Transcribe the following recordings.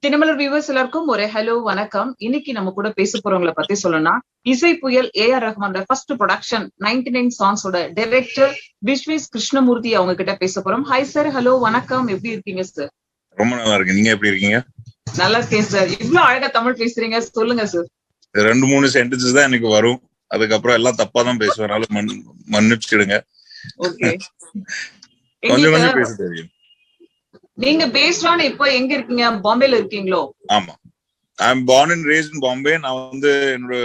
Dinamalar viewers எல்லாருக்கும் ஒரு hello வணக்கம். இன்னைக்கு நம்ம கூட பேச போறவங்களை பத்தி சொல்லணும்னா, இசை புயல் ஏஆர் ரஹ்மானோட ஃபர்ஸ்ட் ப்ரொடக்ஷன் 99 சாங்ஸோட டைரக்டர் விஸ்வேஸ் கிருஷ்ணமூர்த்தி அவங்க கிட்ட பேச போறோம். ஹாய் சார், ஹலோ வணக்கம், எப்படி இருக்கீங்க சார்? ரொம்ப நல்லா இருக்கு. நீங்க எப்படி இருக்கீங்க? நல்லா இருக்கேன் சார். இவ்வளவு அழகா தமிழ் பேசுறீங்க, சொல்லுங்க சார். 2-3 சென்டென்சஸ் தான் எனக்கு வரும், அதுக்கப்புறம் எல்லாம் தப்பா தான் பேசுவேன், மன்னிச்சிடுங்க. ஓகே, கொஞ்சம் கொஞ்சம் பேச தெரியும். நீங்க பேஸ்ட் ஆன் இப்போ எங்க இருக்கீங்க? பாம்பேல இருக்கீங்களோ? ஆமா, ஐ அம் born and raised in Bombay. நான் வந்து என்னோட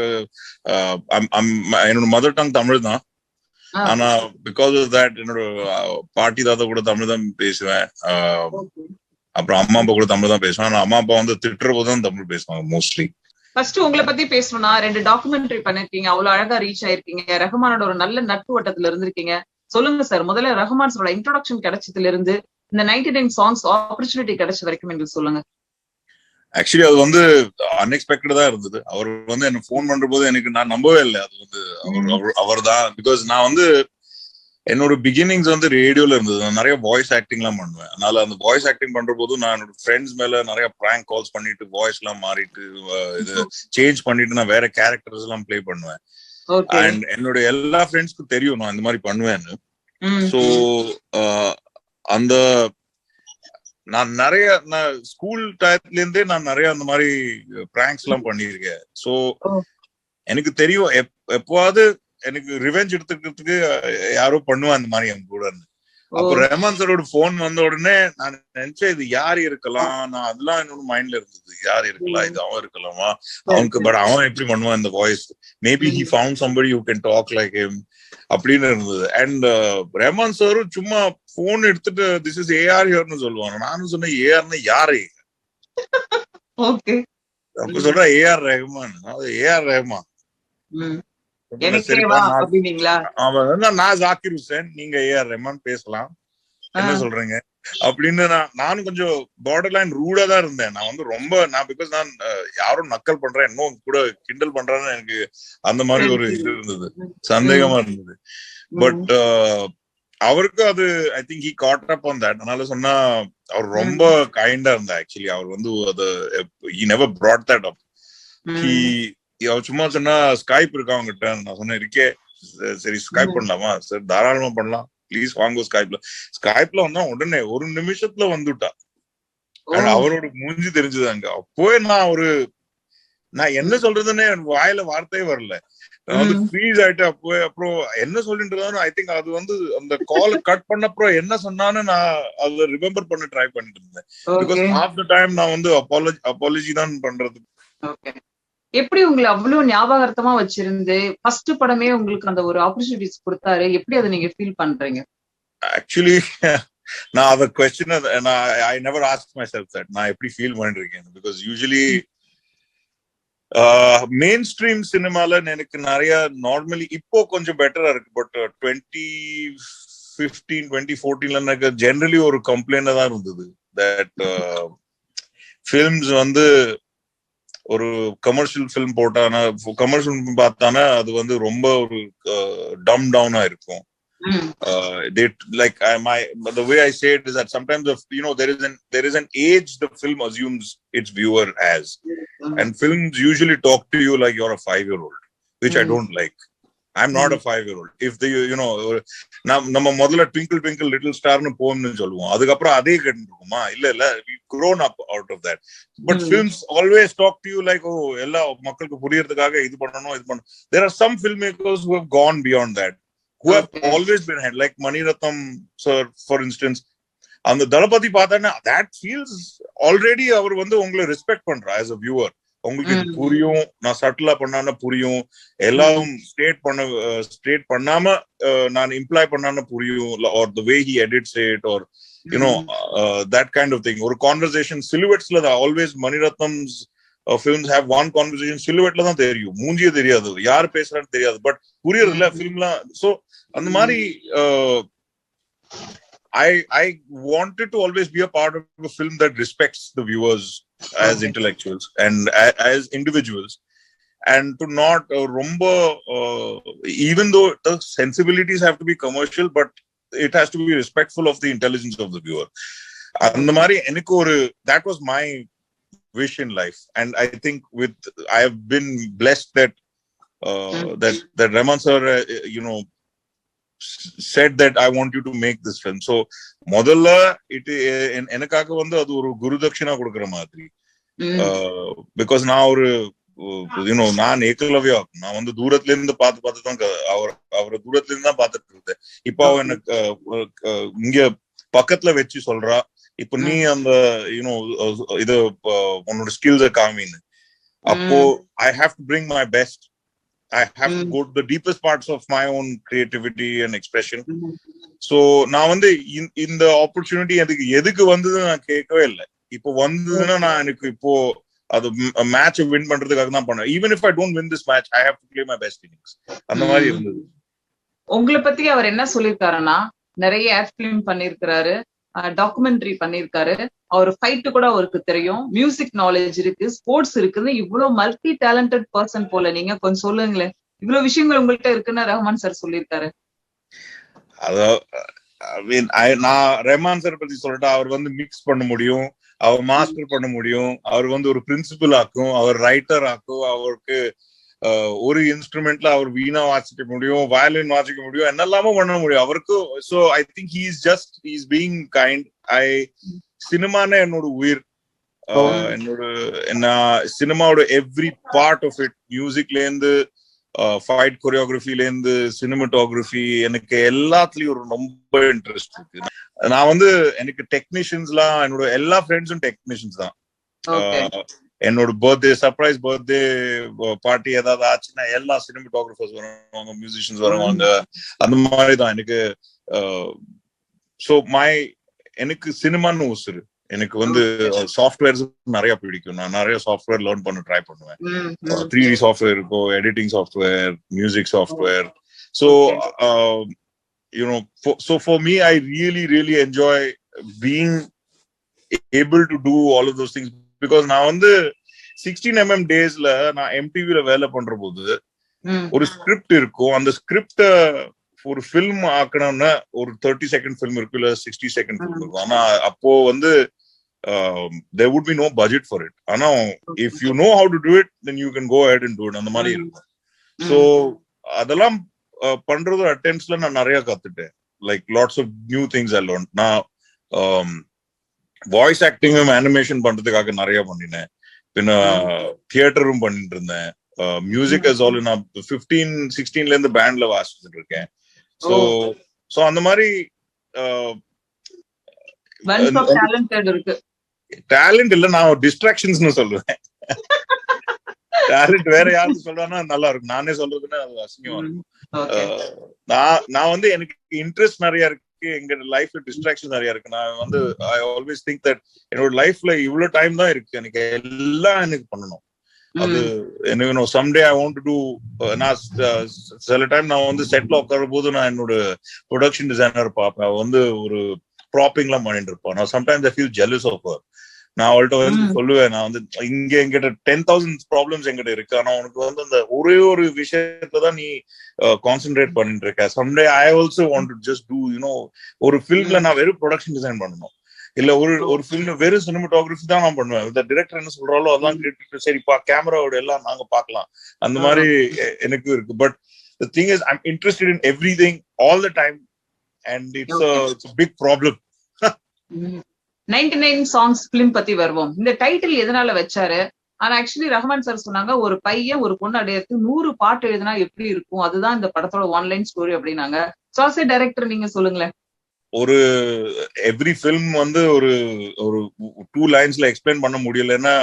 மதர் டங் தமிழ் தான். ஆனா பிகாஸ் ஆஃப் தட் என்னோட பாட்டி தாத்தா கூட தமிழ் தான் பேசுவேன். அப்புறம் அம்மா அப்பா கூட தமிழ் தான் பேசுவேன். ஆனா அம்மா அப்பா வந்து திட்டுற போது தான் தமிழ் பேசுவாங்க மோஸ்ட்லி. ஃபர்ஸ்ட் உங்களை பத்தி பேசணும்னா, 2 டாக்குமெண்ட்ரி பண்ணிருக்கீங்க, அவ்வளவு அழகா ரீச் ஆயிருக்கீங்க, ரஹ்மானோட ஒரு நல்ல நட்பு வட்டத்துல இருந்திருக்கீங்க. சொல்லுங்க சார், முதல்ல ரஹ்மானோட இன்ட்ரோடக்ஷன் கிடைச்சதுல இருந்து இந்த 99 சாங்ஸ் ஆப்பர்ச்சுனிட்டி கிடைச்ச வரைக்கும் எங்களுக்கு சொல்லுங்க. ஆக்சுவலி அது வந்து அன்எக்ஸ்பெக்டடா இருந்தது. அவர் வந்து என்ன போன் பண்ற போது எனக்கு நான் நம்பவே இல்லை. அது வந்து அவர் தான். பிகாஸ் நான் வந்து என்னோட பிகினிங்ஸ் வந்து ரேடியோல இருந்தது. நான் நிறைய வாய்ஸ் ஆக்டிங் எல்லாம் பண்ணுவேன். அதனால அந்த வாய்ஸ் ஆக்டிங் பண்ற போது நான் என்னோட ஃப்ரெண்ட்ஸ் மேல நிறைய பிராங்க் கால்ஸ் பண்ணிட்டு வாய்ஸ் எல்லாம் மாறிட்டு இது சேஞ்ச் பண்ணிட்டு நான் வேற கேரக்டர்ஸ் எல்லாம் பிளே பண்ணுவேன். அண்ட் என்னோட எல்லா ஃப்ரெண்ட்ஸ்க்கும் தெரியும் நான் இந்த மாதிரி பண்ணுவேன்னு. ஸோ அந்த நான் ஸ்கூல் டயத்துல இருந்தே நான் நிறைய அந்த மாதிரி பிராங்க்ஸ் எல்லாம் பண்ணியிருக்கேன். ஸோ எனக்கு தெரியும் எப்போவாது எனக்கு ரிவெஞ்ச் எடுத்துக்கிறதுக்கு யாரோ பண்ணுவேன் அந்த மாதிரி என் கூட. அப்ப ரஹ்மான் சாரோட போன் வந்த உடனே நான் நினைச்சேன் இது யாரு இருக்கலாம். நான் அதெல்லாம் என்னோட மைண்ட்ல இருந்தது, யாரு இருக்கலாம், இது அவன் இருக்கலாமா அவனுக்கு. பட் அவன் எப்படி பண்ணுவான் இந்த voice, maybe he found somebody who can talk like him அப்படின்னு இருந்தது. அண்ட் ரஹ்மான் சாரும் சும்மா போன் எடுத்துட்டு திஸ் இஸ் ஏஆர் ஹியர்னு சொல்லுவாங்க. நானும் சொன்னேன் ஏஆர்னு யாரு? அப்ப சொல்ற ஏஆர் ரஹ்மான். ஏஆர் ரஹ்மான் நான் ஜாக்கிர் ஹுசேன், நீங்க ஏஆர் ரஹ்மான் பேசலாம், என்ன சொல்றீங்க அப்படின்னு. நானும் கொஞ்சம் பார்டர் லைன் ரூடா தான் இருந்தேன். நான் வந்து ரொம்ப பிகாஸ் நான் யாரும் நக்கல் பண்றேன், இன்னும் கூட கிண்டல் பண்றேன்னு எனக்கு அந்த மாதிரி ஒரு இது இருந்தது, சந்தேகமா இருந்தது. பட் அவருக்கு அது I think he got up on that. அதனால சொன்னா அவர் ரொம்ப கைண்டா இருந்தா. ஆக்சுவலி அவர் வந்து அது he never brought that up. அவர் சும்மா சொன்னா ஸ்கைப் இருக்கா அவங்ககிட்ட. நான் சொன்னேன் இருக்கே. சரி ஸ்கைப் பண்ணலாமா? சரி தாராளமா பண்ணலாம், ப்ளீஸ் வாங்க ஸ்கைப்ல. ஸ்கைப்ல வந்தா உடனே 1 நிமிஷத்துல வந்துட்டா. அவரோட மூஞ்சி தெரிஞ்சது அங்க. அப்போயே நான் என்ன சொல்றதுன்னு வாயில வார்த்தையே வரல. நான் வந்து ஃப்ரீஸ் ஆயிட்டு அப்போ. அப்புறம் என்ன சொல்லிட்டு இருந்தாலும் ஐ திங்க் அது வந்து அந்த கால் கட் பண்ண அப்புறம் என்ன சொன்னான்னு நான் அதை ரிமெம்பர் பண்ண ட்ரை பண்ணிட்டு இருந்தேன். பிகாஸ் ஹாஃப் த டைம் நான் வந்து அப்பாலஜி தான் பண்றது. எப்படி உங்களை அவ்வளவு ஞாபகார்த்தமா வச்சிருந்து ஃபர்ஸ்ட் படமே உங்களுக்கு அந்த ஒரு ஆப்பர்ச்சுனிட்டிஸ் கொடுத்தாரு, எப்படி அதை நீங்க ஃபீல் பண்றீங்க? ஆக்சுவலி நான் அத question I never ask my self that நான் எப்படி ஃபீல் பண்ணிருக்கேன். பிகாஸ் யூசுவலி மெயின் ஸ்ட்ரீம் சினிமால எனக்கு நிறைய நார்மலி இப்போ கொஞ்சம் பெட்டரா இருக்கு. பட் 2015 2014 எனக்கு ஜெனரலி ஒரு கம்ப்ளைண்ட் தான் இருந்தது தட் ஃபிலிம்ஸ் வந்து ஒரு கமர்ஷியல் ஃபிலிம் போட்டானா, கமர்ஷியல் ஃபிலிம் பார்த்தானா அது வந்து ரொம்ப ஒரு டம் டவுனா இருக்கும். They like the way I say it is that sometimes there is an age the film assumes its viewer as, and films usually talk to you like you're a 5-year-old, which I don't like. I'm not a 5-year-old. If they நம்ம முதல்ல twinkle twinkle little ஸ்டார்னு போம்னு சொல்லுவோம், அதுக்கப்புறம் அதே கேட்டுருக்குமா? இல்ல we grown up out of that. But films always talk to you like எல்லா மக்களுக்கு புரியறதுக்காக இது பண்ணணும். There are some filmmakers who have gone beyond that, who have always been ahead, like Mani Ratnam sir for instance. அந்த தளபதி பார்த்தானே that feels already அவர் வந்து உங்களை respect பண்றா as a viewer. உங்களுக்கு இது புரியும், நான் சட்டிலா பண்ணான புரியும், எல்லாம் ஸ்ட்ரேட் பண்ணாம நான் இம்ப்ளாய் பண்ணான புரியும், or the way he edits it, or that kind of thing. ஒரு கான்வர்சேஷன் சிலுவெட்ஸ்ல தான் always Mani Ratnam's films have one conversation silhouetteல தான் தெரியும், மூஞ்சியே தெரியாது, யார் பேசுறான்னு தெரியாது, பட் புரியறதுல ஃபிலிம்லாம். சோ அந்த மாதிரி I wanted to always be a part of a film that respects the viewers as intellectuals and as individuals, and to not romba even though the sensibilities have to be commercial, but it has to be respectful of the intelligence of the viewer. அந்த மாதிரி எனக்கு ஒரு that was my wish in life, and I think I have been blessed that that Rahman sir said that I want you to make this film. So முதல்ல எனக்காக வந்து அது ஒரு குருதட்சிணா கொடுக்கிற மாதிரி, பிகாஸ் நான் ஒரு நான் ஏக்கலவ்யா, நான் வந்து தூரத்துல இருந்து பார்த்து தான் அவரை தூரத்துல இருந்து தான் பார்த்துட்டு இருந்தேன். இப்போ அவ எனக்கு இங்க பக்கத்துல வச்சு சொல்றா, இப்ப நீ அந்த இது உன்னோட ஸ்கில்ஸ காமின்னு. அப்போ I have to bring my best. I have to go to the deepest parts of my own creativity and expression. So நான் வந்து இந்த ஆப்பர்ச்சுனிட்டி எதுக்கு வந்ததுன்னு நான் கேட்கவே இல்லை. இப்போ வந்ததுன்னா நான் எனக்கு இப்போ அது மேட்ச் வின் பண்றதுக்காக தான் பண்ணேன். Even if I don't win this match, I have to play my best innings. அந்த மாதிரி இருந்தது. உங்களை பத்தி அவர் என்ன சொல்லிருக்காருன்னா, நிறைய ஆட் பிலிம் பண்ணிருக்காரு, டாக்குமெண்ட்ரி பண்ணிருக்காரு, அவர் ஃபைட் கூட அவருக்கு தெரியும், மியூசிக் நாலேஜ் இருக்கு, ஸ்போர்ட்ஸ் இருக்குன்னு இவ்வளவு மல்டி டேலண்டட் பர்சன் போல. நீங்க கொஞ்சம் சொல்லுங்களேன், இவ்வளவு விஷயங்கள் உங்கள்கிட்ட இருக்குன்னு ரஹ்மான் சார் சொல்லியிருக்காரு. நான் ரஹ்மான் சார் பத்தி சொல்லிட்டா, அவர் வந்து மிக்ஸ் பண்ண முடியும், அவர் மாஸ்டர் பண்ண முடியும், அவர் வந்து ஒரு பிரின்சிபல் ஆக்கும், அவர் ரைட்டர் ஆக்கும், அவருக்கு ஒரு இன்ஸ்ட்ருமெண்ட்ல அவர் வீணா வாசிக்க முடியும், வயலின் வாசிக்க முடியும், என்னெல்லாமோ பண்ண முடியும் அவருக்கு. So I think he's being kind. சினிமானே என்னோட உயிர். சினிமாவோட எவ்ரி பார்ட் ஆஃப் இட், மியூசிக்ல இருந்து ஃபைட் கொரியோகிராஃபில இருந்து சினிமாட்டோகிராஃபி, எனக்கு எல்லாத்துலயும் ஒரு ரொம்ப இன்ட்ரெஸ்ட் இருக்கு. நான் வந்து எனக்கு டெக்னீஷியன்ஸ்லாம் என்னோட எல்லா ஃப்ரெண்ட்ஸும் டெக்னீஷியன்ஸ் தான். என்னோட பர்த்டே, சர்ப்ரைஸ் பர்த்டே பார்ட்டி ஏதாவது ஆச்சுன்னா எல்லா சினிமாட்டோகிராஃபர்ஸ் வருவாங்க, மியூசிஷியன்ஸ் வருவாங்க, அந்த மாதிரி தான் எனக்கு. ஸோ எனக்கு சினிமான்னு உசுரு. எனக்கு வந்து சாஃப்ட்வேர்ஸ் நிறைய பிடிக்கும். நான் நிறைய சாஃப்ட்வேர் லேர்ன் பண்ண ட்ரை பண்ணுவேன். 3D சாஃப்ட்வேர் இருக்கும், editing software, music software. So so for me, I really enjoy being able to do all of those things, because நான் வந்து 16mm டேஸ்ல நான் MTVல வேலை பண்ற போது ஒரு ஸ்கிரிப்ட் இருக்கும். அந்த ஸ்கிரிப்ட ஒரு ஃபில்ம் ஆக்கணும்னா ஒரு 30 செகண்ட் ஃபில்ம் இருக்கும், இல்ல 60 செகண்ட் ஃபில்ம் இருக்கும். ஆனா அப்போ வந்து there would be no budget for it. ஆனா if you know how to do it, then you can go ahead and do it. அந்த மாதிரி இருக்கும். ஸோ அதெல்லாம் பண்றது அட்டெம்ப்ட்ஸ்ல நான் நிறைய கத்துட்டேன். Like lots of new things I learnt. நான் வாய்ஸ் ஆக்டிங்கும் அனிமேஷன் பண்றதுக்காக நிறைய பண்ணினேன். பின்ன தியேட்டரும் பண்ணிட்டு இருந்தேன். Music is all. நான் 15-16ல இருந்து பேண்ட்ல வாசிச்சுட்டு இருக்கேன். சோ அந்த மாதிரி டேலண்ட் இல்ல, நான் டிஸ்ட்ராக்ஷன்ஸ்னு சொல்லுவேன். டேலண்ட் வேற யாரும் சொல்றான்னா நல்லா இருக்கும், நானே சொல்றதுன்னா அது அசிங்கமா இருக்கும். நான் வந்து எனக்கு இன்ட்ரெஸ்ட் நிறைய இருக்கு, எங்க லைஃப்ல டிஸ்ட்ராக்ஷன் நிறைய இருக்கு. நான் வந்து ஐ ஆல்வேஸ் திங்க் தட் என்னோட லைஃப்ல இவ்வளவு டைம் தான் இருக்கு, எனக்கு எல்லாம் எனக்கு பண்ணணும். அது என்ன someday I want to do. நான் சில டைம் நான் வந்து செட்ல உட்கார போது நான் என்னோட ப்ரொடக்ஷன் டிசைனர் பார்ப்பேன், வந்து ஒரு ப்ராப்பிங் எல்லாம் பண்ணிட்டு இருப்பான். நான் sometimes I feel jealous of her. நான் அவள்கிட்ட வந்து சொல்லுவேன், நான் வந்து இங்க எங்கிட்ட 10,000 ப்ராப்ளம்ஸ் எங்கிட்ட இருக்கு, ஆனா உனக்கு வந்து அந்த ஒரே ஒரு விஷயத்தான் நீ கான்சென்ட்ரேட் பண்ணிட்டு இருக்க. Someday I also want to just do ஒரு ஃபில்ம்ல நான் வெறும் ப்ரொடக்ஷன் டிசைன் பண்ணணும், இல்ல ஒரு ஃபில்ம் வெறும் சினிமாட்டோகிராஃபி தான் நான் பண்ணுவேன். இந்த டைரக்டர் என்ன சொல்றாலோ அதான் கேட்டு சரிப்பா கேமராவோட எல்லாம் நாங்க பாக்கலாம், அந்த மாதிரி எனக்கு இருக்கு. But the thing is I'm interested in everything all the time, and it's a big problem. 99 songs film பத்தி வருவோம். இந்த டைட்டில் எதனால வச்சாரு? ஆனா ஆக்சுவலி ரஹ்மான் சார் சொன்னாங்க, ஒரு பையன் ஒரு பொண்ணு அடையறதுக்கு 100 பாட்டு எழுதினா எப்படி இருக்கும், அதுதான் இந்த படத்தோட ஒன்லைன் ஸ்டோரி அப்படின்னாங்க. சாசே டைரக்டர் நீங்க சொல்லுங்களேன். ஒரு எவ்ரி ஃபில்ம் வந்து ஒரு 2 லைன்ஸ்ல எக்ஸ்பிளைன் பண்ண முடியலன்னா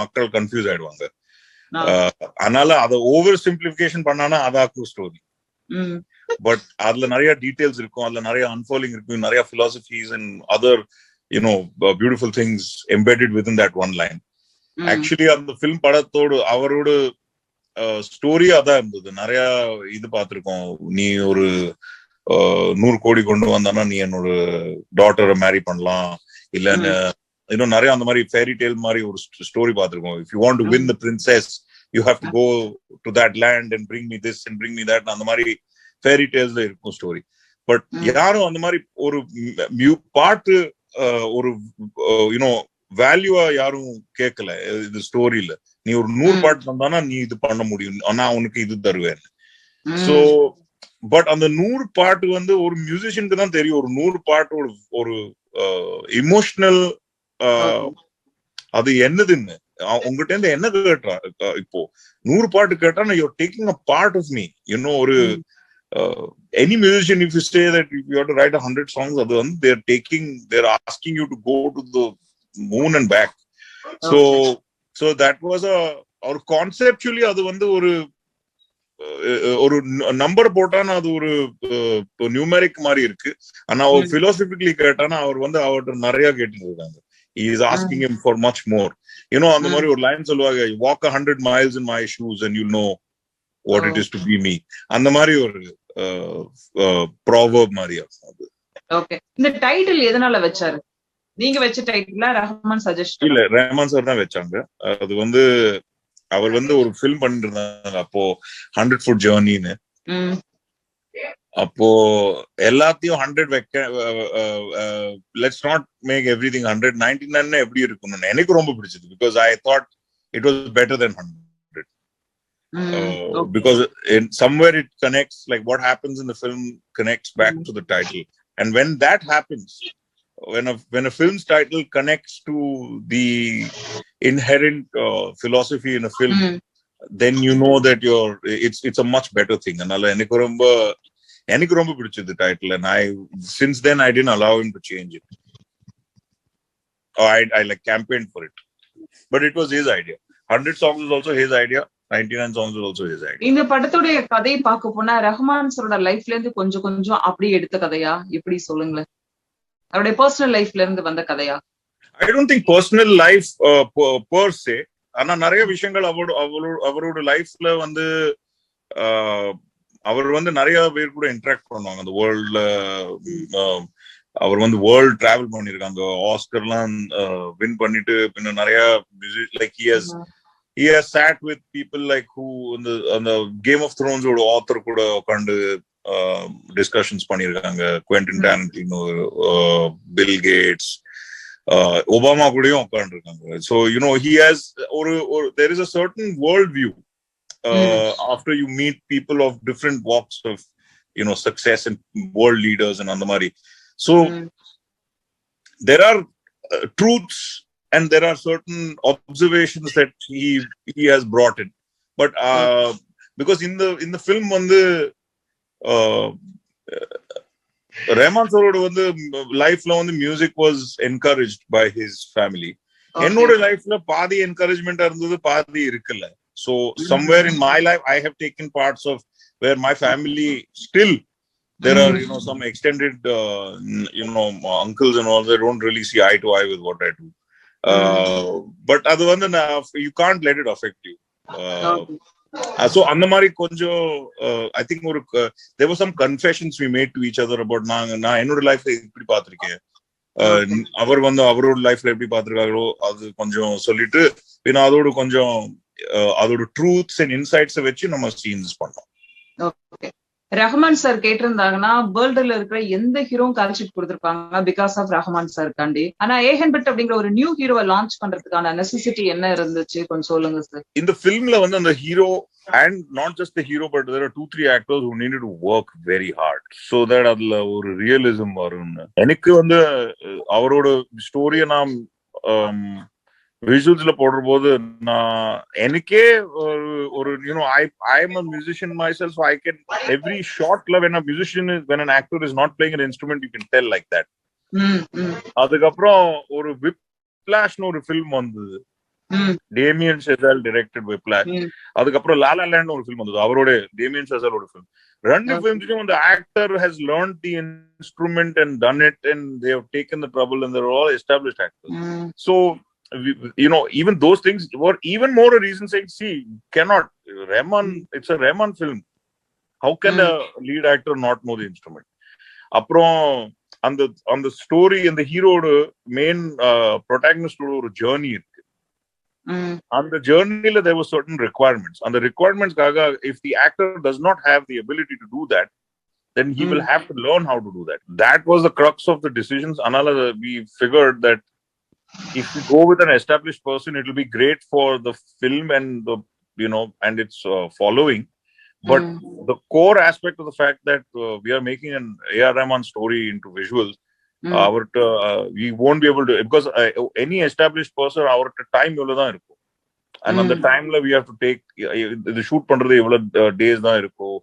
மக்கள் கன்ஃபியூஸ் ஆயிடுவாங்க. அதனால அதை ஓவர் சிம்பிளிபிகேஷன் பண்ணானா அதாக்கும் ஸ்டோரி. பட் அதுல நிறைய டீடைல்ஸ் இருக்கும், அதுல நிறைய அன்ஃபோல்டிங் இருக்கும், நிறைய philosophies and other beautiful things embedded within that one line. Actually அந்த ஃபில்ம் படத்தோடு அவரோட ஸ்டோரி அதான் இருந்தது. நிறைய இது பார்த்திருக்கோம், நீ ஒரு 100 கோடி கொண்டு வந்தானா நீ என்னோட டாட்டரை மேரி பண்ணலாம், இல்லன்னு இன்னும் நிறைய அந்த மாதிரி ஃபேரி டேல் மாதிரி ஒரு ஸ்டோரி பார்த்திருக்கோம். if you want to win the princess you have to go to that land and bring me this and bring me that, அந்த மாதிரி ஃபேரி டேல்ஸ்ல இருக்கும் ஸ்டோரி. பட் யாரும் அந்த மாதிரி ஒரு பாட்டு ஒரு வேல்யூவா யாரும் கேட்கல இது ஸ்டோரியில. நீ ஒரு 100 பாட்டு தந்தானா நீ இது பண்ண முடியும், ஆனா உனக்கு இது தருவேன். சோ பட் அந்த 100 பாட்டு வந்து ஒரு மியூசிஷியனுக்கு தான் தெரியும். ஒரு 100 பாட்டு ஒரு இமோஷனல் அது என்னதுன்னு. உங்ககிட்ட இருந்து என்ன கேட்டா, இப்போ 100 பாட்டு கேட்டா you are taking a part of me, you know. ஒரு any musician, if you say that if you have to write 100 songs, அது வந்து they're asking you to go to the moon and back. So that was or conceptually அது வந்து ஒரு number போட்டானா அது ஒரு numeric மாதிரி இருக்கு. ஆனா அவர் பிலாசபிக்கலி கேட்டானா அவர் வந்து அவர்கிட்ட நிறைய கேட்டு இருக்காங்க. He is asking him for much more. You know, அந்த மாதிரி ஒரு லைன் சொல்லுவாங்க, walk 100 miles in my shoes and you'll know what it is to be me. அந்த மாதிரி ஒரு ப்ராவர்ப் மாதிரி அது. ஓகே, இந்த டைட்டில் எதனால வச்சாரு? நீங்க வச்ச டைட்டிலா ரஹ்மான் சஜஸ்ட்? இல்ல, ரஹ்மான் சார் தான் வச்சாங்க. அது வந்து அவர் வந்து ஒரு ஃபில்ம் பண்ணிட்டு இருந்தாங்க அப்போ, 100 Foot Journeyன்னு. அப்போ எல்லாத்தையும் 100 வைக்க, லெட்ஸ் நாட் மேக் எவ்ரிதிங் 100, 99 எப்படி இருக்கணும்னு எனக்கு ரொம்ப பிடிச்சது. Because I thought it was better then 100. Because in somewhere it connects, like what happens in the film connects back to the title, and when that happens, when a film's title connects to the inherent philosophy in a film, then you know that it's a much better thing. Anala enikku romba pidichது title, and since then I didn't allow him to change it. I like campaigned for it, but it was his idea. 100 songs was also his idea, 99 songs was also his idea. இந்த படத்துடைய கதையை பார்க்க போனா ரஹ்மான் சாரோட லைஃப்ல இருந்து கொஞ்சம் கொஞ்சம் அப்படியே எடுத்த கதையா, எப்படி சொல்லுங்களேன்? அவருடைய பர்சனல் லைஃப்ல இருந்து வந்த கதையா? I don't think personal life per se, ஆனா நிறைய விஷயங்கள் அவரோட லைஃப்ல வந்து அவர் வந்து நிறைய பேர் கூட இன்டராக்ட் பண்ணுவாங்க அந்த வேர்ல்ட்ல. அவர் வந்து வேர்ல்ட் டிராவல் பண்ணிருக்காங்க, ஆஸ்கர்லாம் வின் பண்ணிட்டு பின்ன நிறைய like he has sat with people like who on the Game of Thrones ஓட ஆத்தர் கூட உட்கார்ந்து டிஸ்கஷன்ஸ் பண்ணிருக்காங்க. Quentin Tarantino, Bill Gates, Obama கூடயும் உட்கார்ந்துருக்காங்க. So you know he has there is a certain world view after you meet people of different walks of, you know, success and world leaders and அந்த மாதிரி. So there are truths and there are certain observations that he has brought in, but because in the film வந்து ரஹ்மான் சாரோட வந்து லைஃப்ல வந்து music was encouraged by his family. என்னோட லைஃப்ல பாதி என்கரேஜ்மெண்டா இருந்தது, பாதி இருக்குல்ல. So somewhere in my life I have taken parts of where my family still there are, you know, some extended you know, uncles and all, they don't really see eye to eye with what I do. But adu vandu you can't let it affect you. So அந்த மாதிரி கொஞ்சம் I think there were some confessions we made to each other about நான் என்னோட லைஃப்ல இப்படி பார்த்திருக்கேன், அவர் வந்து அவரோட லைஃப்ல எப்படி பார்த்திருக்காங்களோ அது கொஞ்சம் சொல்லிட்டு பின்ன அதோட கொஞ்சம் அதோட ட்ரூத்ஸ் அண்ட் இன்சைட்ஸ் வச்சு நம்ம சீன்ஸ் பண்ணோம். ரஹ்மான் சார் கேட்டிருந்தாங்கன்னா வேர்ல்டுல இருக்கிற எந்த ஹீரோவும் கால்ஷீட் கொடுத்திருப்பாங்க பிகாஸ் ஆஃப் ரஹ்மான் சார் காண்டி. ஆனா ஏஹன் பட் அப்படிங்கிற ஒரு நியூ ஹீரோவை லான்ச் பண்றதுக்கான நெசசிட்டி என்ன இருந்துச்சு கொஞ்சம் சொல்லுங்க சார். இந்த ஃபிலிம்ல வந்து அந்த hero and not just the hero, but there are 2-3 actors who needed to work very hard so that அதுல ஒரு ரியலிசம் வரும். எனக்கு வந்து அவரோட ஸ்டோரியை நான் விஷுவல்ஸ்ல போடுற போது நான் எனக்கே ஒரு you know I am a musician myself, so I can every shot when an actor is not playing an instrument, you can tell like that. அதுக்கப்புறம் ஒரு விப்ளாஷ்னு ஒரு ஃபிலிம் வந்தது, டேமியன் ஷெசால் டைரக்டட் விப்ளாஷ். அதுக்கப்புறம் லா லா லேண்ட் ஒரு ஃபிலிம் வந்தது, அவரோட டேமியன் ஷெசாலோட ஃபிலிம். ரெண்டு ஃபிலிம்ஸ்லயும் அந்த actor has learned the instrument and done it, and they have taken the trouble, and they're all established actors. So you know, even those things were even more a reason saying, see, cannot Rahman, it's a Rahman film, how can a lead actor not know the instrument? Aprom on the story and the hero main protagonist ஒரு journey இருக்கு. On the journey there were certain requirements, and the requirements kaga if the actor does not have the ability to do that, then he will have to learn how to do that. That was the crux of the decisions. Anala we figured that if we go with an established person, it will be great for the film and the and its following. But the core aspect of the fact that we are making an A.R. Rahman story into visuals, we won't be able to, because any established person, our time இவ்வளவுதான் இருக்கும். And on the timeல we have to take the shoot பண்றது எவ்வளவு days தான் இருக்கும்,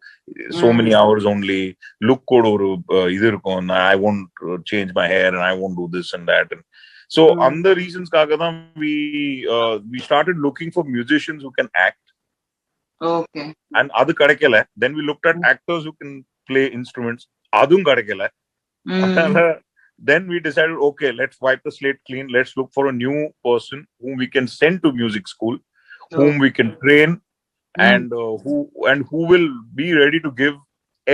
so many hours only. Look கூட ஒரு இது இருக்கும், I won't change my hair and I won't do this and that. And so on the reasons காக தான் we started looking for musicians who can act. Okay. And adu kadakela. Then we looked at actors who can play instruments. Adum kadakela. Then we decided, okay, let's wipe the slate clean. Let's look for a new person whom we can send to music school, whom we can train, and who will be ready to give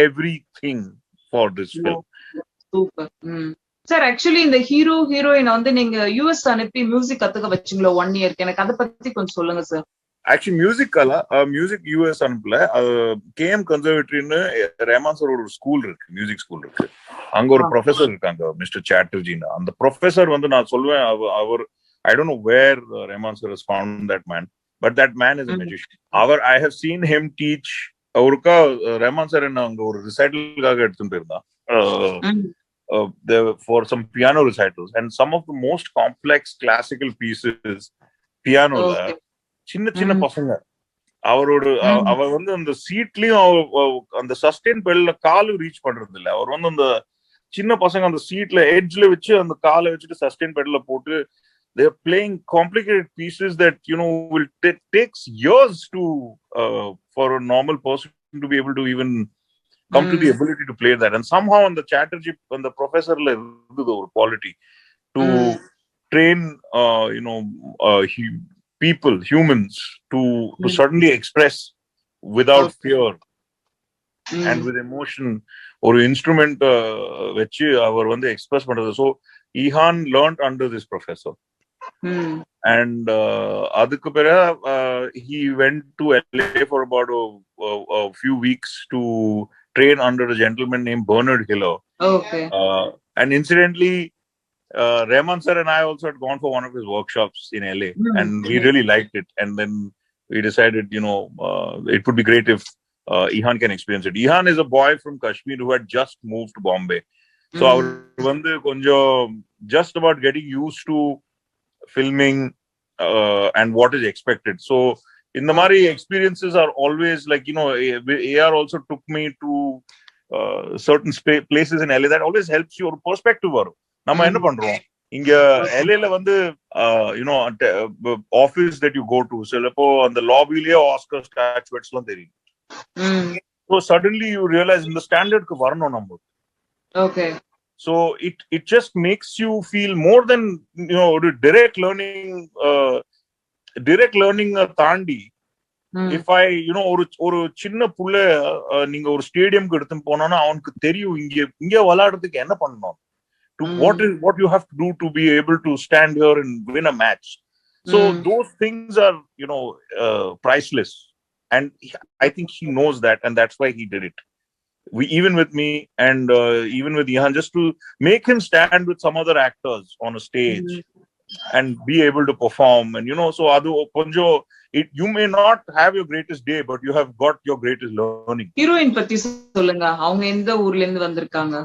everything for this film. Super. Sir, actually இந்த hero heroine வந்து நீங்க US அனுப்பி music கத்துக்க வச்சீங்களோ 1 year? எனக்கு அத பத்தி கொஞ்சம் சொல்லுங்க சார். ஆக்சுவலி மியூசிக் யூஎஸ் அனுப்பல. கேஎம் கன்சர்வேட்டரின்னு ரஹ்மான் சார் ஒரு ஸ்கூல் இருக்கு, மியூசிக் ஸ்கூல் இருக்கு. அங்க ஒரு ப்ரொஃபசர் இருக்காங்க, மிஸ்டர் சாட்டர்ஜின்னு. அந்த ப்ரொஃபசர் வந்து நான் சொல்லுவேன், அவர் I don't know where Rahman sir has found that man, but that man is a magician. I have seen him teach. ஒருக்கா ரஹ்மான் சார் என்ன அங்க ஒரு ரிசைட்டலுக்காக எடுத்துட்டு போயிருந்தான், for some piano recitals, and some of the most complex classical pieces pianoல சின்ன சின்ன பசங்க, அவரோட அவர் வந்து அந்த சீட்லயும் அந்த சஸ்டெயின் பெல்ல காலு ரீச் பண்றது இல்ல. அவர் வந்து அந்த சின்ன பசங்க அந்த சீட்ல எட்ஜ்ல வச்சு அந்த காலை வச்சுட்டு சஸ்டெயின் பெல்ல போட்டு they are playing complicated pieces that will takes years to for a normal person to be able to even come to the ability to play that. And somehow on the Chatterjee, on the professor la irundhu or quality to train humans to suddenly express without fear and with emotion or instrument vechi avar vandu express pandrathu. So Ihan learned under this professor, and adukku pera he went to LA for about a few weeks to train under a gentleman named Bernard Hiller. Okay. And incidentally, Rahman sir and I also had gone for one of his workshops in LA, and we really liked it. And then we decided, it would be great if Ihan can experience it. Ihan is a boy from Kashmir who had just moved to Bombay. So our vandu konjo just about getting used to filming and what is expected. So in the Mari experiences are always like, AR also took me to certain places in LA that always helps your perspective. நம்ம என்ன பண்றோம் இங்க LAல வந்து office that you go to, சிலப்போ அந்த லாபிலேயே Oscar ஸ்டாச்சுவேட்ஸ் எல்லாம் தெரியும். So suddenly you realize இந்த ஸ்டாண்டர்ட்க்கு வரணும் நம்ம. Okay. So it just makes you feel more than direct learning தாண்டி, if I ஒரு சின்ன புள்ள நீங்க ஒரு ஸ்டேடியம்க்கு எடுத்து போனோம்னா அவனுக்கு தெரியும் இங்க விளையாடுறதுக்கு என்ன பண்ணணும், to what you have to do to be able to stand here and win a match. So those things are priceless, and I think he knows that, and that's why he did it. Even with me and even with Ihan, just to make him stand with some other actors on a stage and be able to perform, and so adu konjo you may not have your greatest day, but you have got your greatest learning. Heroine பத்தி சொல்லுங்க, அவங்க எந்த ஊர்ல இருந்து வந்திருக்காங்க?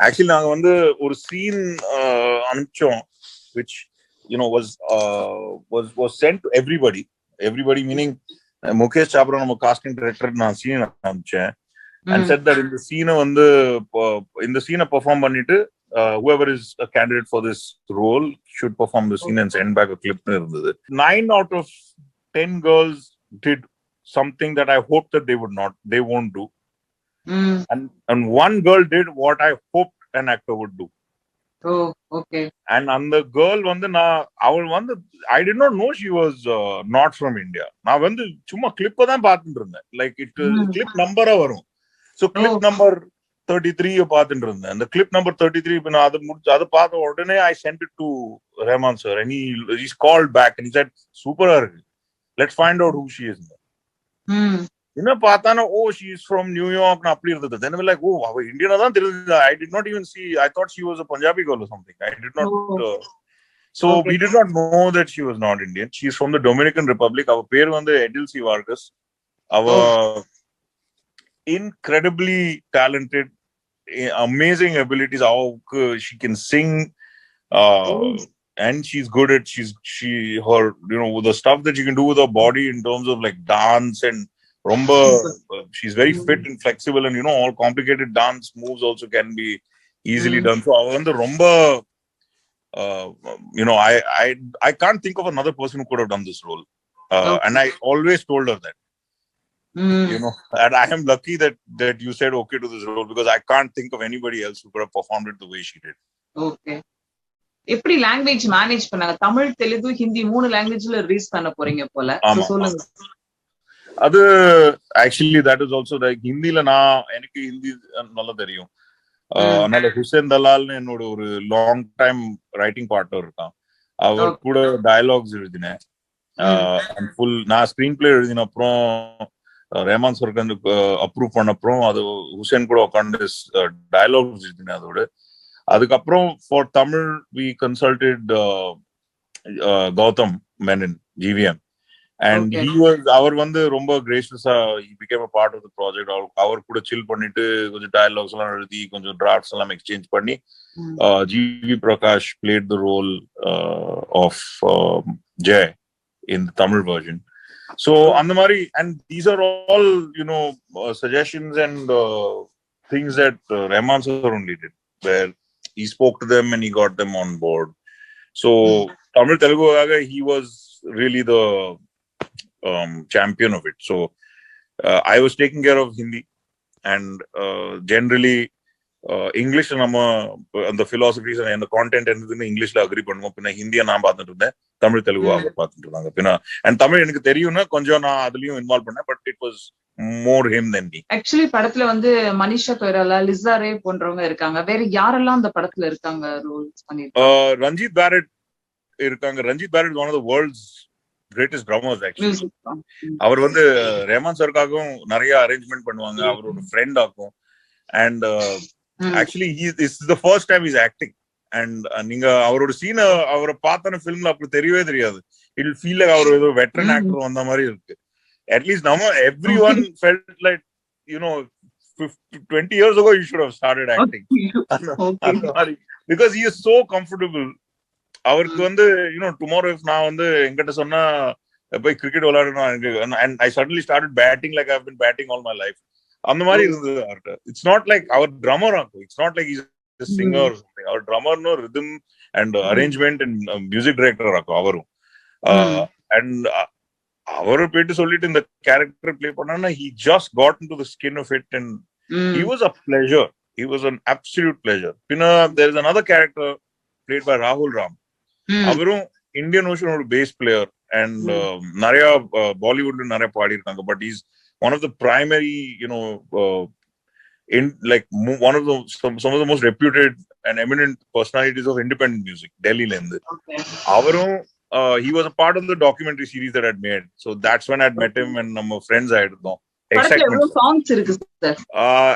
Actually நாங்க வந்து ஒரு scene அனுப்பிச்சோம், which was sent to everybody meaning Mukesh Chabra, நம்ம casting director, நான் scene அனுப்பிச்சேன் and said that in the scene perform பண்ணிட்டு whoever is a candidate for this role should perform the scene and send back a clip. 9 out of 10 girls did something that I hoped that they won't do. And one girl did what I hoped an actor would do. Oh, okay. And the girl I did not know she was not from India. Na vandu chumma clip da paathu irundhen, like it clip number varum. So clip number 33 paathu irundhen, and the clip number 33 இப்ப நான் அது பார்த்த உடனே I sent it to Rahman sir, and he's called back and he said super irukku, let's find out who she is. என்ன பார்த்தானா, she is from New York na அப்படி இருந்தது. Then we like, அவ இந்தியனா தான் தெரியுது. I did not even see, I thought she was a Punjabi girl or something. I did not So Okay. we did not know that she was not Indian. She's from the Dominican Republic. Our பேர் வந்து Edilcy Vargas. Our incredibly talented, amazing abilities. She can sing, and she's good at her the stuff that she can do with her body in terms of like dance and rumba. She's very fit and flexible, and all complicated dance moves also can be easily done. So அவ வந்து ரொம்ப I can't think of another person who could have done this role, and I always told her that. And I am lucky that you said okay to this role, because I can't think of anybody else who could have performed it the way she did. Okay. எப்படி language manage பண்ணாங்க? தமிழ், தெலுங்கு, ஹிந்தி 3 லாங்குவேஜ்ல release பண்ண போறீங்க போல. சொல்லுங்க. அது actually that is also like ஹிந்தில எனக்கு ஹிந்தி நல்லா தெரியும். அதனால ஹுசேன் தலால்னு என்னோட ஒரு லாங் டைம் ரைட்டிங் பார்ட்னர் இருக்கான். அவர் கூட டயலாக்ஸ் எழுதினேன். ஃபுல் நான் ஸ்கிரீன் பிளே எழுதின அப்புறம் ரஹ்மான் சாருக்கு வந்து அப்ரூவ் பண்ண அப்புறம் அது ஹுசேன் கூட உட்காந்து டயலாக்ஸ் எழுதினேன். அதோட அதுக்கப்புறம் for Tamil we consulted Gautham Menon, GVM. And he was அவர் வந்து ரொம்ப கிரேஷியஸா he became a part of the project. அவர் கூட சில் பண்ணிட்டு கொஞ்சம் டயலாக்ஸ் எல்லாம் எழுதி கொஞ்சம் டிராஃப்ட்ஸ் எல்லாம் எக்ஸ்சேஞ்ச் பண்ணி GV Prakash played the role of Jay in the Tamil version. So அந்த மாதிரி, and these are all suggestions and things that Rahman sir only did, where he spoke to them and he got them on board. So Tamil Telugu he was really the champion of it. So I was taking care of Hindi, and generally English and the philosophies and the content and English la agree பண்ணுவோம். பின்ன ஹிந்தியை நான் பார்த்துட்டு இருந்தேன், தமிழ் தெலுங்கு அவங்க பார்த்துட்டு இருந்தாங்க. பின்ன and தமிழ் எனக்கு தெரியும்னா கொஞ்சம் நான் அதுலயும் இன்வால்வ் பண்ணேன், but it was more him than me. Actually படத்துல வந்து மனிஷா கொய்ராலா, லிசா ரே போன்றவங்க இருக்காங்க. வேற யாரெல்லாம் அந்த படத்துல இருக்காங்க ரோல்ஸ் பண்ணிருக்காங்க? ரஞ்சித் பேரட் இருக்காங்க. Ranjit Barot one of the world's greatest drummers actually. அவர் வந்து ரஹ்மான் சர்க்காகவும் நிறைய அரேஞ்ச்மெண்ட் பண்ணுவாங்க. அவரோட ஃப்ரெண்ட் ஆகும். And actually this is the first time he's acting. And நீங்க அவரோட சீன் அவரை பார்த்தான ஃபிலிம்ல அப்படி தெரியவே தெரியாது. It will feel like அவர் ஏதோ வெட்டரன் ஆக்டர் வந்த மாதிரி இருக்கு. At least everyone felt like 20 years ago you should have started acting. Because he is so comfortable. அவருக்கு வந்து tomorrow if நான் வந்து என்கிட்ட சொன்னா போய் கிரிக்கெட் விளையாடணும் and I suddenly started batting like I've been batting all my life, அந்த மாதிரி இருந்தது அவர்கிட்ட. இட்ஸ் நாட் லைக் அவர் ட்ரம்மர் ஆகும். It's not like is singer or something. அவர் ட்ரம்மர்னு rhythm and arrangement and music director ஆகும் அவரும். அண்ட் அவரை போயிட்டு சொல்லிட்டு இந்த கேரக்டர் பிளே பண்ணா he just got into the skin of it and he was a pleasure. He was an absolute pleasure. பின்ன there is another character played by Rahul Ram. அவரும் Indian ocean ஒரு base player and நிறைய பாலிவுட்ல நிறைய பாடி இருக்காங்க. But is one of the primary in like one of the some of the most reputed and eminent personalities of independent music Delhi la irundhu. Avarum he was a part of the documentary series that I had made. So that's when I had met him and நம்ம friends ஆயிடுதோம். எவ்வளவு songs இருக்கு sir?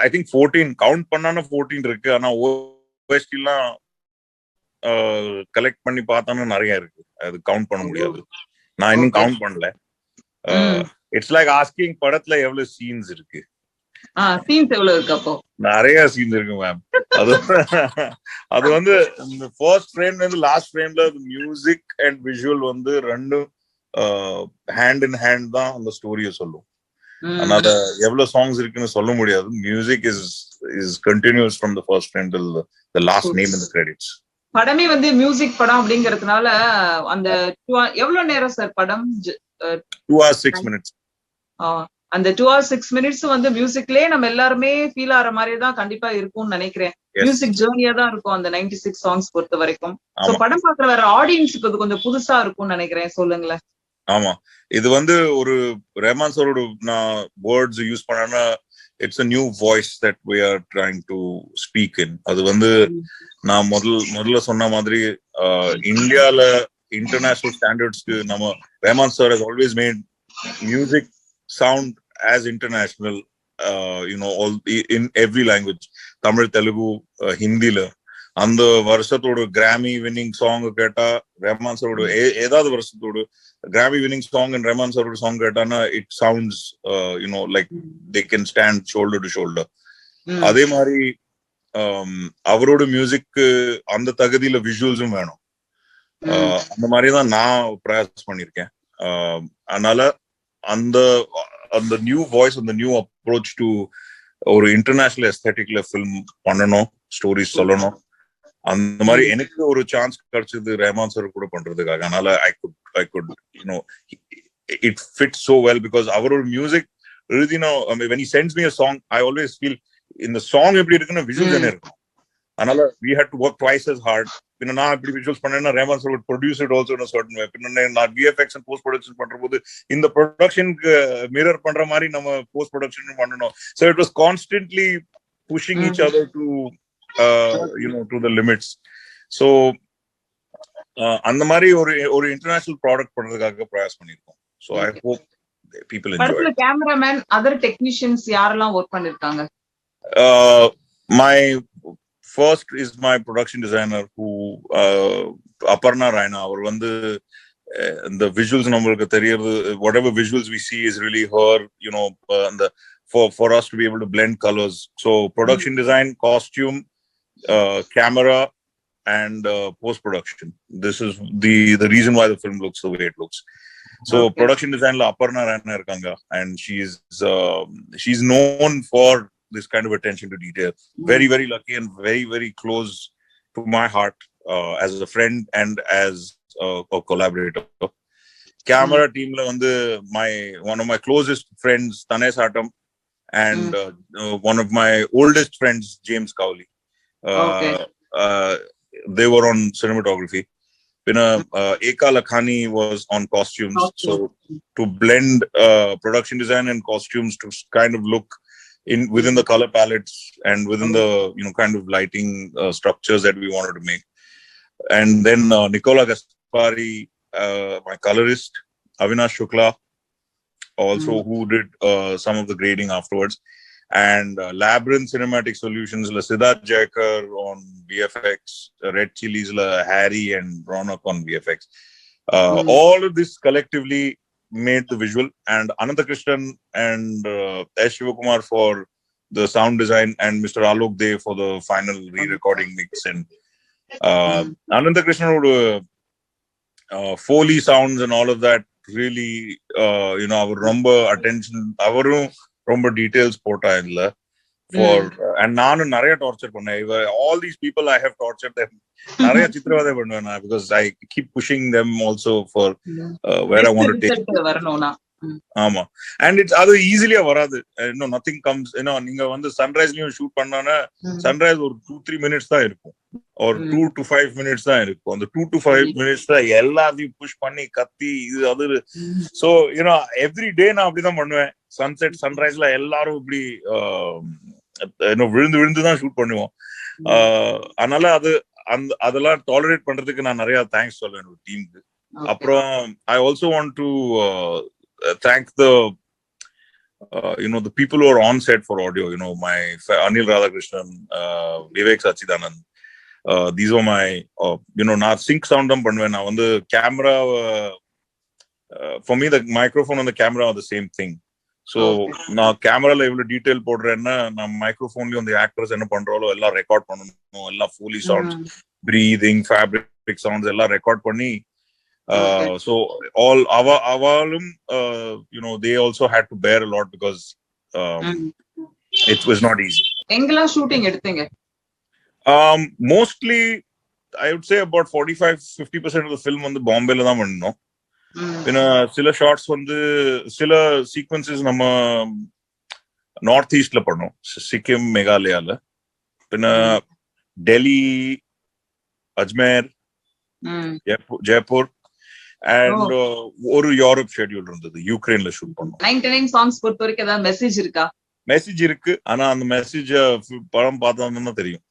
I think 14 count பண்ணானா 14 இருக்கு. ஆனா OST எல்லாம் collect பண்ணி பார்த்தானே நிறைய இருக்கு. அது கவுண்ட் பண்ண முடியாது. நான் இன்னும் கவுண்ட் பண்ணல. இட்ஸ் லைக் ஆஸ்கிங் படத்துல எவ்வளவு சீன்ஸ் இருக்கு. சீன்ஸ் எவ்வளவு இருக்கு? அப்போ நிறைய சீன்ஸ் இருக்கு மேம். அது வந்து ஃபர்ஸ்ட் ஃப்ரேம்ல இருந்து லாஸ்ட் ஃப்ரேம்ல மியூசிக் அண்ட் விஷுவல் வந்து ரெண்டும் ஹேண்ட் இன் ஹேண்ட் தான் அந்த ஸ்டோரியை சொல்லும். அதனால எவ்வளவு சாங்ஸ் இருக்குன்னு சொல்ல முடியாது. Music is continues from the first frame till the last name in the credits. படமே வந்து மியூசிக் படம் அப்படிங்கறதுனால அந்த எவ்வளவு நேரம் சார் படம்? 2 hours 6 minutes. அந்த 2 hours 6 minutes வந்து மியூசிக்லயே நம்ம எல்லாருமே ஃபீல் ஆற மாதிரி தான் கண்டிப்பா இருக்கும்னு நினைக்கிறேன். மியூசிக் ஜர்னியா தான் இருக்கும் அந்த 96 சாங்ஸ் பொறுத்த வரைக்கும். சோ படம் பாக்குற வேற ஆடியன்ஸ்க்கு அது கொஞ்சம் புதுசா இருக்கும்னு நினைக்கிறேன். சொல்லுங்களேன். ஆமா, இது வந்து ஒரு ரஹ்மான் சாரோட நான் வேர்ட்ஸ் யூஸ் பண்ணனா it's a new voice that we are trying to speak in. அது வந்து நான் முதல்ல சொன்ன மாதிரி இந்தியால இன்டர்நேஷனல் ஸ்டாண்டர்ட்ஸ்க்கு நம்ம Rahman sir has always made music sound as international, all in every language, Tamil, Telugu, Hindi la. அந்த வருஷத்தோட கிராமி வின்னிங் சாங் கேட்டா ரஹ்மான் சாரோட ஏதாவது வருஷத்தோட கிராமி வின்னிங் சாங் அண்ட் ரஹ்மான் சாரோட சாங் கேட்டானா it sounds you know like they can stand shoulder to shoulder. அதே மாதிரி அவரோட மியூசிக்கு அந்த தகுதியில விஷுவல்ஸும் வேணும். அந்த மாதிரிதான் நான் பிரயாஸ் பண்ணிருக்கேன். அதனால அந்த அந்த நியூ வாய்ஸ், அந்த நியூ அப்ரோச் டு ஒரு இன்டர்நேஷனல் எஸ்தெட்டிக்ல ஃபில்ம் பண்ணணும், ஸ்டோரிஸ் சொல்லணும். அந்த மாதிரி எனக்கு ஒரு சான்ஸ் கிடைச்சது ரஹ்மான் சார் கூட பண்றதுக்காக. அதனால I could you know it fit so well because அவரோட மியூசிக் எழுதினா when he sends me a song I always feel இந்த சாங் எப்படி இருக்குன்னா விஷுவல்ஸ் என்ன இருக்கும். அதனால we had to work twice as hard. பின்ன நான் இப்படி விஷுவல்ஸ் பண்ணேன்னா Rahman sir would produce it also in a certain way. பின்ன நான் VFX and post production பண்ற போது இந்த ப்ரொடக்ஷனுக்கு மிரர் பண்ற மாதிரி நம்ம போஸ்ட் ப்ரொடக்ஷன் பண்ணணும். So it was constantly pushing each other to to the limits. So அந்த மாதிரி ஒரு இன்டர்நேஷனல் ப்ராடக்ட் பண்றதுக்காக பிரயாஸ் பண்ணிருக்கோம். So I hope people enjoy. படத்துல கேமராமேன், அதர் டெக்னீஷியன்ஸ் யாரெல்லாம் ஒர்க் பண்ணிருக்காங்க? My first is my production designer who Aparna Raina. அவர் வந்து the visuals நம்மளுக்கு தெரியுது, whatever visuals we see is really her, and for us to be able to blend colors. So production design, costume, camera and post production. This is the reason why the film looks the way it looks. So production design la Aparna Raina irukanga, and she's known for this kind of attention to detail. Very very lucky and very very close to my heart as a friend and as a collaborator. Camera team la vandu one of my closest friends Tanesh Atam and one of my oldest friends James Cowley. They were on cinematography. Eka Lakhani was on costumes. So to blend production design and costumes to kind of look within the color palettes and within the kind of lighting structures that we wanted to make. And then Nicola Gaspari, my colorist, Avinash Shukla also, who did some of the grading afterwards, and Labyrinth Cinematic Solutions la Siddharth Jaikar on VFX, Red Chilies la Harry and Ronak on VFX. All of this collectively made the visual, and Ananta Krishnan and S. Shivakumar for the sound design, and Mr. Alok Dey for the final re-recording mix. And Ananta Krishnan would Foley sounds and all of that really our ரொம்ப attention, அவரும் ரொம்ப details போட்டா இல்ல for and நானும் நிறைய torture பண்ணேன். all these people I have tortured them, நிறைய சித்திரவதை பண்ணுவேன் நான், because I keep pushing them also for where I want to take வரணும்னா. ஆமா, and it's அது ஈஸிலியா வராது. nothing comes, நீங்க வந்து சன்ரைஸ்லயும் ஷூட் பண்ணானா சன்ரைஸ் ஒரு 2-3 மினிட்ஸ் தான் இருக்கும், ஒரு 2 to 5 மினிட்ஸ் தான் இருக்கும். அந்த 2 to 5 மினிட்ஸ் தான் எல்லாத்தையும் புஷ் பண்ணி கத்தி இது அது. சோ எவ்ரி டே நான் அப்படிதான் பண்ணுவேன். சன்செட் சன்ரைஸ்ல எல்லாரும் இப்படி விழுந்து விழுந்துதான் ஷூட் பண்ணுவோம். அதனால அதெல்லாம் டாலரேட் பண்றதுக்கு நான் நிறைய தேங்க்ஸ் சொல்லுவேன் டீமுக்கு. அப்புறம் ஐ also want to thank the people who are on set for audio. My Anil Radhakrishnan, Vivek Sachidanand, these are my na sync sound am பண்ணுவேன் நான் வந்து. camera for me the microphone and the camera are the same thing. So நான் கேமரால எவ்வளவு detail போடுறேன்னா நான் மைக்ரோஃபோன்லயும் அந்த actors என்ன பண்றாலோ எல்லாம் ரெக்கார்ட் பண்ணணும். எல்லாம் Foley sounds, breathing, fabric sounds எல்லாம் ரெக்கார்ட் பண்ணி so all avalum they also had to bear a lot because it was not easy. engala shooting eduthinga? Mostly I would say about 45-50% of the film on the Bombay la dhaan pannom. sila shots vandu sila sequences nama north east la pannom, Sikkim, Meghalaya la. Delhi, Ajmer, Jaipur and ஒரு Europe schedule இருந்தது, யுக்ரைன்ல shoot பண்ணோம். 99 songs பொறுத்த வரைக்கும் ஏதாவது message இருக்கா? Message இருக்கு, ஆனா அந்த மெசேஜ் படம் பார்த்தா தெரியும்.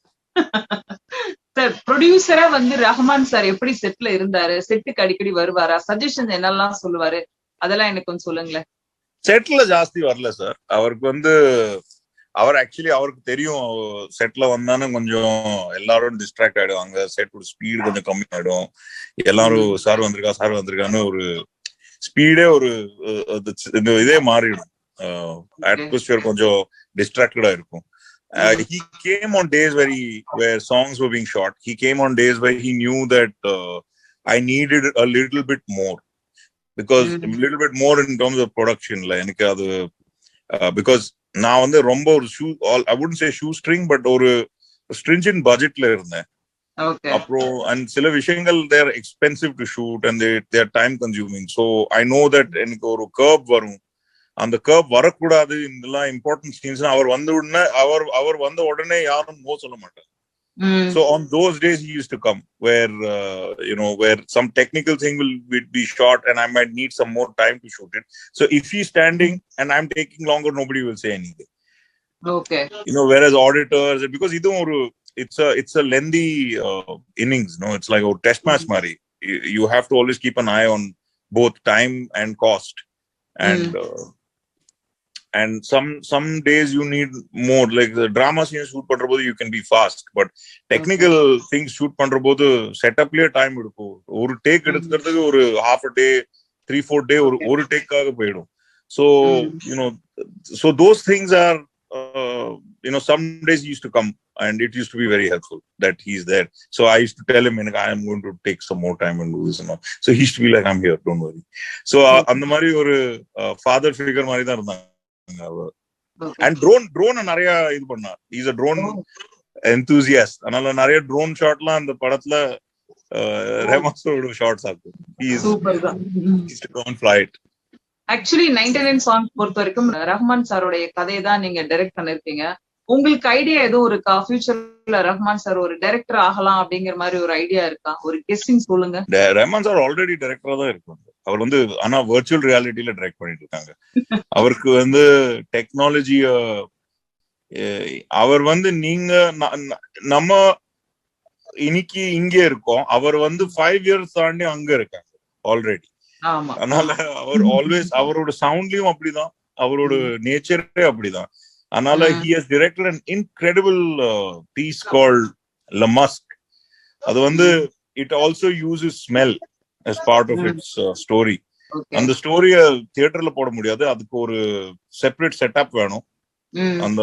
சார் ப்ரொடியூசரா வந்து ரஹ்மான் சார் எப்படி செட்ல இருந்தாரு? செட்டுக்கு அடிக்கடி வருவாரா? சஜஷன் என்னெல்லாம் சொல்லுவாரு? அதெல்லாம் எனக்கு கொஞ்சம் சொல்லுங்களேன். செட்ல ஜாஸ்தி வரல சார். அவருக்கு வந்து அவர் ஆக்சுவலி அவருக்கு தெரியும் செட்ல வந்தானே கொஞ்சம் எல்லாரும் டிஸ்ட்ராக்ட் ஆயிடுவாங்க, செட்டோட ஸ்பீடு கொஞ்சம் கம்மி ஆயிடும், எல்லாரும் சார் வந்திருக்கான்னு ஒரு ஸ்பீடே ஒரு இதே மாறிடும், அட்மாஸ்பியர் கொஞ்சம் டிஸ்ட்ராக்டடா இருக்கும். He came on days where songs were being shot. He came on days where he knew that I needed a little bit more, because a little bit more in terms of production la enak adu because na vandu romba or I wouldn't say shoestring but ஒரு stringent budget la irundhen. Okay. And sila vishayangal they are expensive to shoot and they are time consuming, so I know that enak oru curve varum, அந்த curve வரக்கூடாது, இதெல்லாம் important scenes அவர் வந்த உடனே யாரும் no சொல்ல மாட்டாங்க. So on those days he used to come where where some technical thing will be shot and I might need some more time to shoot it. So if he's standing and I'm taking longer, nobody will say anything. Okay. Whereas auditors, because it's a lengthy innings, it's like a test match mari. You have to always keep an eye on both time and cost, and some days you need more, like the drama scenes shoot பண்ற போது you can be fast, but technical things shoot பண்ற போது செட்டப்லயே time எடுக்கும். ஒரு take எடுக்கிறதுக்கு ஒரு half a day 3-4 day ஒரு டேக்காக போயிடும். So those things are some days he used to come and it used to be very helpful that he's there. So I used to tell him I am going to take some more time and do this and all. So he used to be like, I'm here, don't worry. So அந்த மாதிரி ஒரு father figure மாதிரி தான் இருந்தாங்க. And drone நிறைய இது பண்ணார். He's a drone enthusiast. அதனால நிறைய drone ஷாட்லாம் அந்த படத்துல ரஹ்மான் சாரோட ஷாட்ஸ் ஆகும். சூப்பர் தான். He's to go and fly it. Actually 99 songs பொறுத்த வரைக்கும் ரஹ்மான் சாரோட கதையை தான் நீங்க டைரக்ட் பண்ணிருக்கீங்க. உங்களுக்கு ஐடியா எதுவும் இருக்கா ஃபியூச்சர்ல ரஹ்மான் சார் ஒரு டைரக்டர் ஆகலாம் அப்படிங்கிற மாதிரி ஒரு ஐடியா இருக்கா? ஒரு கெஸ்ஸிங் சொல்லுங்க. ரஹ்மான் சார் ஆல்ரெடி டைரக்டரா தான் இருக்காங்க. அவர் ஆனா வர்ச்சுவல் ரியாலிட்டியில டைரக்ட் பண்ணிட்டு இருக்காங்க. அவருக்கு டெக்னாலஜி அவர் நீங்க நம்ம இன்னைக்கு இங்கே இருக்கோம், அவர் 5 years தாண்டி அங்க இருக்காங்க ஆல்ரெடி. அதனால அவர் ஆல்வேஸ் அவரோட சவுண்ட்லயும் அப்படிதான், அவரோட நேச்சரே அப்படிதான். அதனால he has directed an incredible piece called La Musk. அது it also uses smell as part of its story. அந்த ஸ்டோரிய தியேட்டர்ல போட முடியாது, அதுக்கு ஒரு செப்பரேட் செட்டப் வேணும். அந்த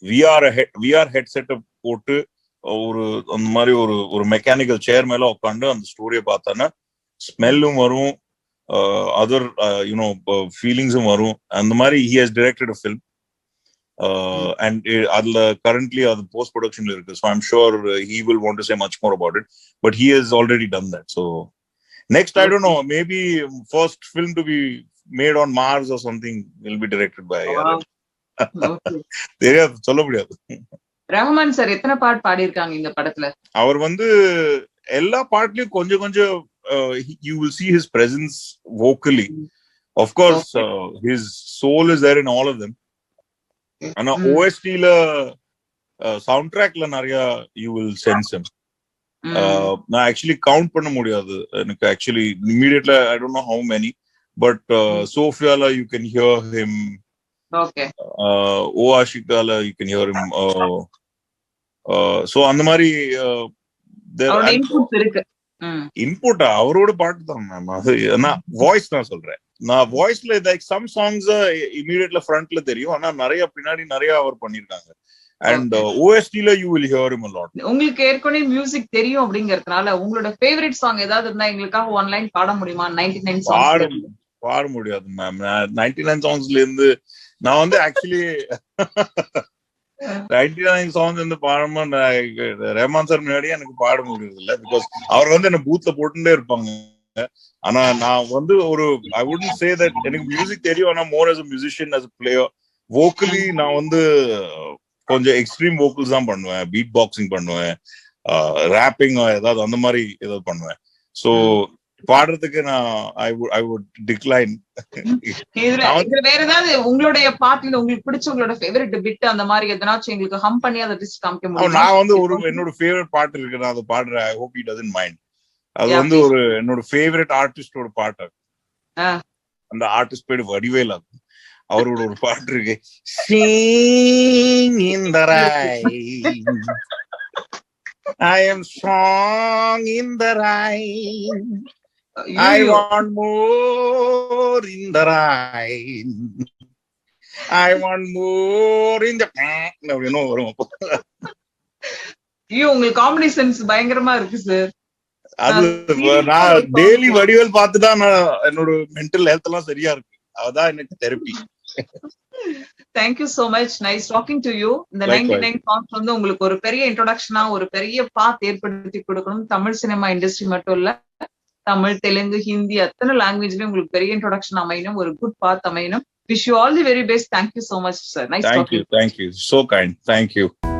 VR ஹெட்செட் போட்டு ஒரு அந்த மாதிரி ஒரு மெக்கானிக்கல் சேர் மேல உட்காந்து அந்த ஸ்டோரியை பார்த்தானா ஸ்மெல்லும் வரும், அதர் ஃபீலிங்ஸும் வரும். அந்த மாதிரி he has directed a film. And அதுல currently அது post production இருக்கு, so I'm sure he will want to say much more about it, but he has already done that. So next I don't know, maybe first film to be made on Mars or something will be directed by தெரியாது, சொல்ல முடியாது. Rahman sir எத்தனை பாட்டு பாடி இருக்காங்க இந்த படத்துல? அவர் எல்லா பாட்டுலயும் கொஞ்சம் கொஞ்சம் you will see his presence vocally. Of course, his soul is there in all of them. ஆனா OST ல சவுண்ட்ட்ராக்ல நிறைய you will sense him. நான் ஆக்சுவலி கவுண்ட் பண்ண முடியாது எனக்கு, actually immediately I don't know how many, but Sophiala you can hear him. Okay. O Ashikala you can hear him. So அந்த மாதிரி input அவரோட பாட்டு தான் மேம். அது நான் வாய்ஸ் நான் சொல்றேன், நான் வாய்ஸ்ல லைக் சம் சாங்ஸ் இமிடியேட்ல ஃப்ரண்ட்ல தெரியும், ஆனா நிறைய பின்னாடி நிறைய அவர் பண்ணிருக்காங்க. And OST ல you will hear him a lot. உங்களுக்கு ஏற்கனவே மியூசிக் தெரியும் அப்படிங்கறதுனால உங்களோட ஃபேவரட் சாங் ஏதாவது இருந்தா எங்களுக்காக ஒன் லைன் பாட முடியுமா? 99 சாங்ஸ் பாட முடியாது மேம். 99 சாங்ஸ்ல இருந்து நான் ஆக்சுவலி 99 சாங்ஸ் பாடாம ரஹ்மான் சார் முன்னாடியே எனக்கு பாட முடியாது இல்ல, பிகாஸ் அவர் என்ன பூத்ல போட்டுட்டே இருப்பாங்க. ஆனா நான் ஒரு I wouldn't say that எனக்கு மியூசிக் தெரியும், ஆனா more as a musician, as a player, vocally நான் கொஞ்சம் எக்ஸ்ட்ரீம் வோக்கல்ஸ் தான் பண்ணுவேன், பீட் பாக்ஸிங் பண்ணுவேன், ராப்பிங் ஏதாவது அந்த மாதிரி ஏதாவது பண்ணுவேன். சோ பாடுறதுக்கு நான் I would decline. வேற ஏதாவது உங்களுடைய பாட்டுல உங்களுக்கு பிடிச்ச உங்களோட ஃபேவரட் பிட் அந்த மாதிரி எதனாச்சும் எங்களுக்கு ஹம் பண்ணி அதை டிஸ்க் காமிக்க முடியுமா? நான் என்னோட ஃபேவரட் பாட்டு இருக்கு, நான் அதை பாடுறேன். I hope he doesn't mind. அது என்னோட ஃபேவரட் ஆர்டிஸ்டோட பாட்டு. அந்த ஆர்டிஸ்ட் பேரு வடிவேலு. அவரோட ஒரு பாட்டு இருக்கு, Sing in the rain, I am strong in the rain, I want more in the rain, I want more in the அப்படின்னு வரும். ஐயோ, உங்களுக்கு காமெடி சென்ஸ் பயங்கரமா இருக்கு சார். அது நான் டெய்லி வடிவேல் பார்த்துதான் நான் என்னோட மென்டல் ஹெல்த் எல்லாம் சரியா இருக்கு. அதான் எனக்கு therapy. Thank you so much. Nice talking to you. இந்த 99 சாங்ஸ் வந்து உங்களுக்கு ஒரு பெரிய இன்ட்ரோடக்ஷனா, ஒரு பெரிய பாத் ஏற்படுத்தி கொடுக்கணும். தமிழ் சினிமா இண்டஸ்ட்ரி மட்டும் இல்ல, தமிழ், தெலுங்கு, ஹிந்தி அத்தனை லாங்குவேஜ்லயும் உங்களுக்கு பெரிய இன்ட்ரோடக்ஷன் அமையணும், ஒரு குட் பாத் அமையணும். Wish you all the very best. Thank you so much, sir. Nice talking. Thank you. So kind. Thank you.